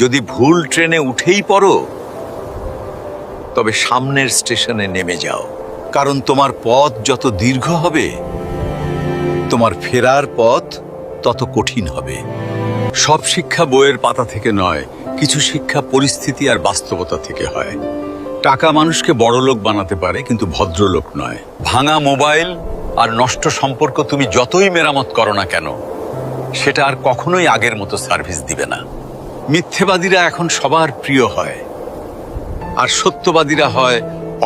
যদি ভুল ট্রেনে উঠেই পড়ো, তবে সামনের স্টেশনে নেমে যাও, কারণ তোমার পথ যত দীর্ঘ হবে, তোমার ফেরার পথ তত কঠিন হবে। সব শিক্ষা বইয়ের পাতা থেকে নয়, কিছু শিক্ষা পরিস্থিতি আর বাস্তবতা থেকে হয়। টাকা মানুষকে বড়লোক বানাতে পারে, কিন্তু ভদ্রলোক নয়। ভাঙা মোবাইল আর নষ্ট সম্পর্ক তুমি যতই মেরামত করো না কেন, সেটা আর কখনোই আগের মতো সার্ভিস দিবে না। মিথ্যেবাদীরা এখন সবার প্রিয় হয়, আর সত্যবাদীরা হয়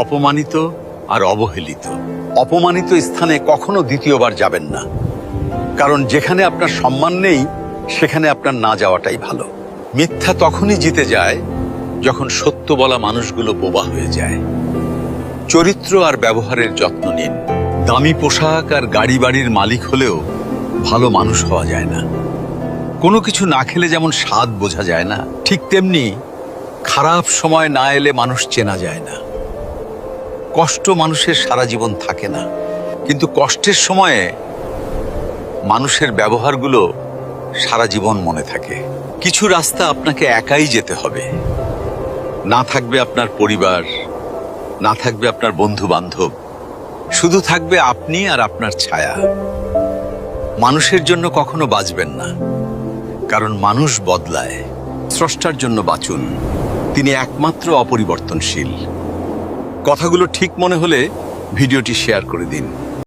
অপমানিত আর অবহেলিত। অপমানিত স্থানে কখনো দ্বিতীয়বার যাবেন না, কারণ যেখানে আপনার সম্মান নেই, সেখানে আপনার না যাওয়াটাই ভালো। মিথ্যা তখনই জিতে যায় যখন সত্য বলা মানুষগুলো বোবা হয়ে যায়। চরিত্র আর ব্যবহারের যত্ন নিন। দামি পোশাক আর গাড়ি বাড়ির মালিক হলেও ভালো মানুষ হওয়া যায় না। কোনো কিছু না খেলে যেমন স্বাদ বোঝা যায় না, ঠিক তেমনি খারাপ সময় না এলে মানুষ চেনা যায় না। কষ্ট মানুষের সারা জীবন থাকে না, কিন্তু কষ্টের সময়ে মানুষের ব্যবহারগুলো সারা জীবন মনে থাকে। কিছু রাস্তা আপনাকে একাই যেতে হবে। না থাকবে আপনার পরিবার, না থাকবে আপনার বন্ধু বান্ধব, শুধু থাকবে আপনি আর আপনার ছায়া। মানুষের জন্য কখনো বাঁচবেন না, কারণ মানুষ বদলায়। স্রষ্টার জন্য বাঁচুন, তিনি একমাত্র অপরিবর্তনশীল। কথাগুলো ঠিক মনে হলে ভিডিওটি শেয়ার করে দিন।